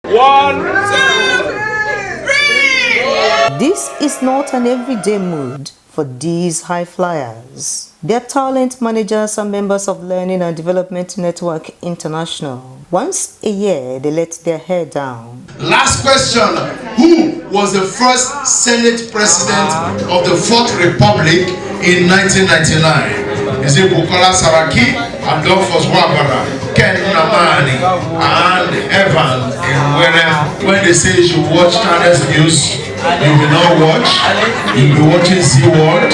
1, 2, 3. This is not an everyday mood for these high flyers. They are talent managers and members of Learning and Development Network International. Once a year, they let their hair down. Last question. Who was the first Senate President of the Fourth Republic in 1999? Is it Bukola Saraki, Adolphus Wabara, Ken Namani, and Evan Iwere? When they say you should watch Channels News, you will not watch. You'll be watching Z-World.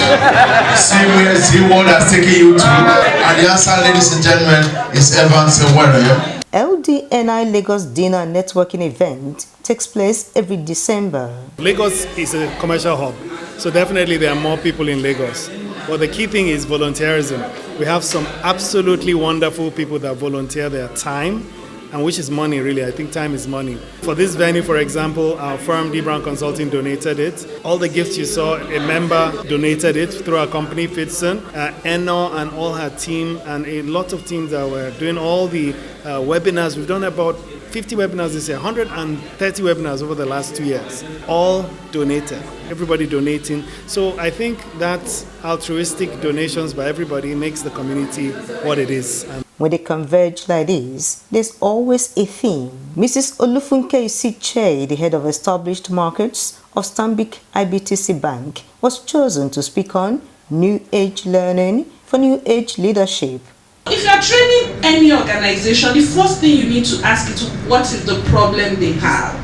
See where Z-World has taken you to. And the answer, ladies and gentlemen, is Evan Iwere. Ldni'S Lagos Dinner Networking event takes place every December. Lagos is a commercial hub, so definitely there are more people in Lagos. But the key thing is volunteerism. We have some absolutely wonderful people that volunteer their time, and which is money really. I think time is money. For this venue, for example, our firm D Brown Consulting donated it. All the gifts you saw, a member donated it through our company Fitson, Eno and all her team, and a lot of teams that were doing all the webinars. We've done about 50 webinars this year, 130 webinars over the last 2 years, all donated, everybody donating. So I think that altruistic donations by everybody makes the community what it is. When they converge like this, there's always a theme. Mrs. Olufunke Isiche, the head of established markets of Stanbic IBTC Bank, was chosen to speak on New Age Learning for New Age Leadership. If you are training any organization, the first thing you need to ask is what is the problem they have.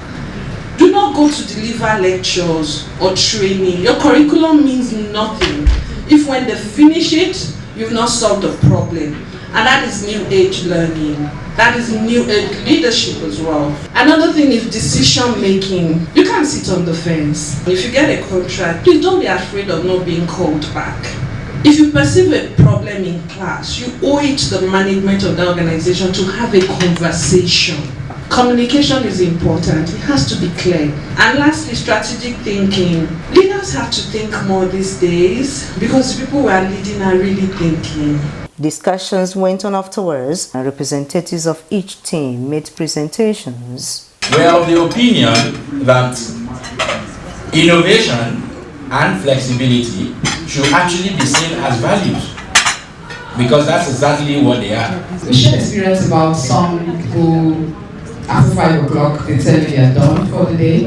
Do not go to deliver lectures or training. Your curriculum means nothing if when they finish it, you've not solved the problem. And that is new age learning. That is new age leadership as well. Another thing is decision making. You can't sit on the fence. If you get a contract, please don't be afraid of not being called back. If you perceive a problem in class, you owe it to the management of the organization to have a conversation. Communication is important. It has to be clear. And lastly, strategic thinking. Leaders have to think more these days because the people who are leading are really thinking. Discussions went on afterwards, and representatives of each team made presentations. We are of the opinion that innovation and flexibility should actually be seen as values, because that's exactly what they are. We share experience about some people after 5 o'clock they tell you they are done for the day.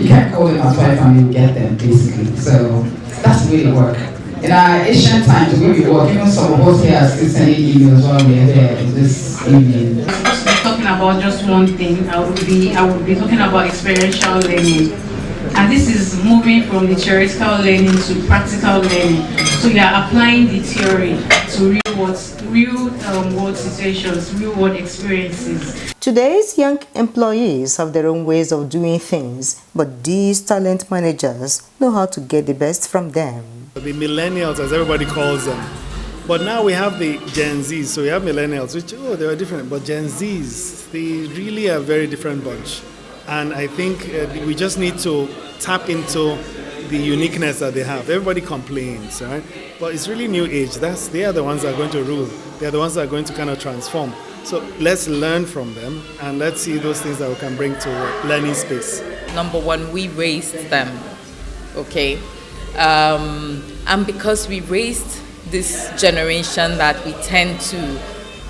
You can't call them at 5 and you get them basically. So that's the way they work. In our ancient times, the way we work, even some of us here are still sending emails while we're there this evening. Talking about just one thing, I would be talking about experiential learning. And this is moving from the theoretical learning to practical learning. So you are applying the theory to real world situations, real world experiences. Today's young employees have their own ways of doing things, but these talent managers know how to get the best from them. The millennials, as everybody calls them. But now we have the Gen Zs. So we have millennials, which, they are different. But Gen Zs, they really are a very different bunch. And I think we just need to tap into the uniqueness that they have. Everybody complains, right? But it's really new age. They are the ones that are going to rule. They are the ones that are going to kind of transform. So let's learn from them and let's see those things that we can bring to learning space. Number one, we raised them, okay? And because we raised this generation that we tend to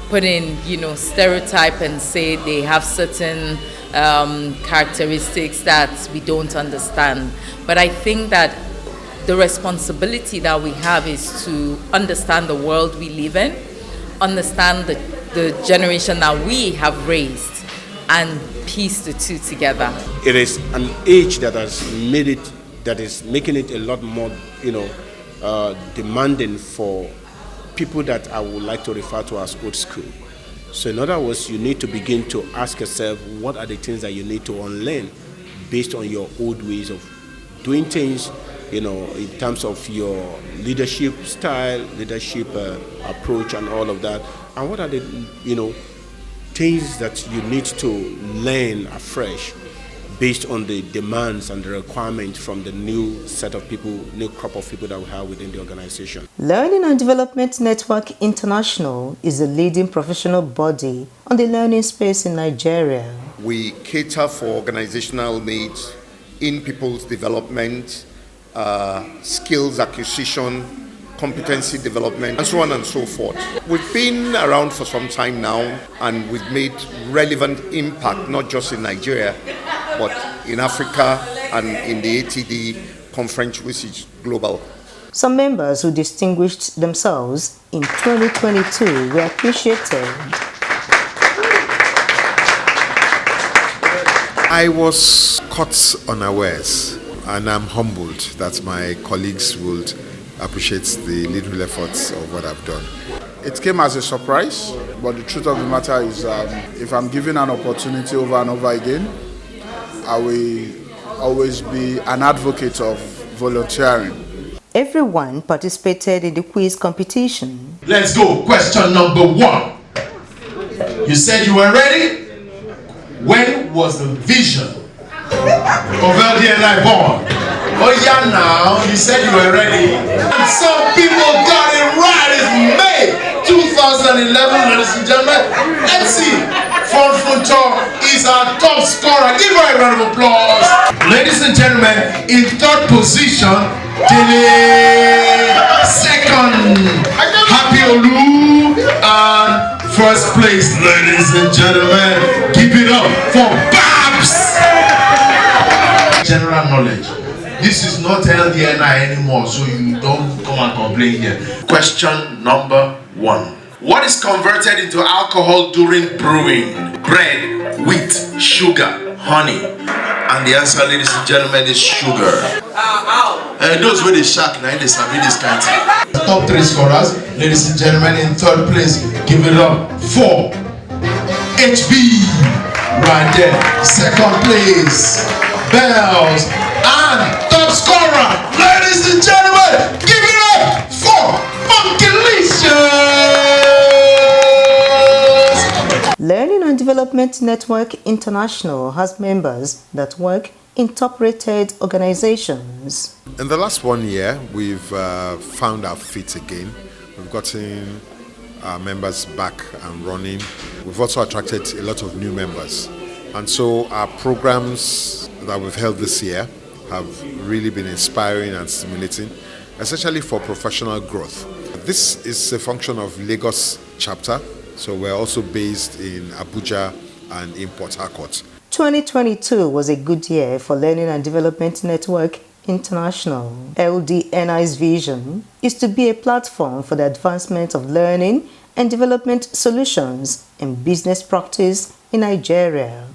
put in, stereotype and say they have certain characteristics that we don't understand. But I think that the responsibility that we have is to understand the world we live in, understand the generation that we have raised, and piece the two together. It is an age that is making it a lot more, demanding for people that I would like to refer to as old school. So in other words, you need to begin to ask yourself, what are the things that you need to unlearn based on your old ways of doing things, in terms of your leadership style, leadership approach and all of that. And what are the, things that you need to learn afresh based on the demands and the requirements from the new set of people, new crop of people that we have within the organization. Learning and Development Network International is the leading professional body on the learning space in Nigeria. We cater for organizational needs in people's development, skills acquisition, competency development, and so on and so forth. We've been around for some time now, and we've made relevant impact, not just in Nigeria, but in Africa and in the ATD conference, which is global. Some members who distinguished themselves in 2022 were appreciated. I was caught unawares, and I'm humbled that my colleagues would appreciate the little efforts of what I've done. It came as a surprise, but the truth of the matter is if I'm given an opportunity over and over again, I will always be an advocate of volunteering. Everyone participated in the quiz competition. Let's go. Question number 1. You said you were ready? When was the vision of Ldni'S born? Oh yeah, now you said you were ready. And some people got it right. It's May 2011, ladies and gentlemen. Let's see. Fonfunto is our top scorer. Give her a round of applause. Ladies and gentlemen, in third position, second, Happy Olu, and first place, ladies and gentlemen. Give it up for Babs. General knowledge. This is not Ldni'S anymore, so you don't come and complain here. Question number 1. What is converted into alcohol during brewing? Bread, wheat, sugar, honey. And the answer, ladies and gentlemen, is sugar. Those were the shark, now they sabi this kind of thing. Top 3 scorers, ladies and gentlemen, in third place, give it up for HB. Right there. Second place, Bells. And top scorer, ladies and gentlemen, give it up for Funkylicious! Learning and Development Network International has members that work in top-rated organizations. In the last 1 year, we've found our feet again. We've gotten our members back and running. We've also attracted a lot of new members. And so our programs that we've held this year have really been inspiring and stimulating, especially for professional growth. This is a function of Lagos chapter, so we're also based in Abuja and in Port Harcourt. 2022 was a good year for Learning and Development Network International. Ldni'S vision is to be a platform for the advancement of learning and development solutions and business practice in Nigeria.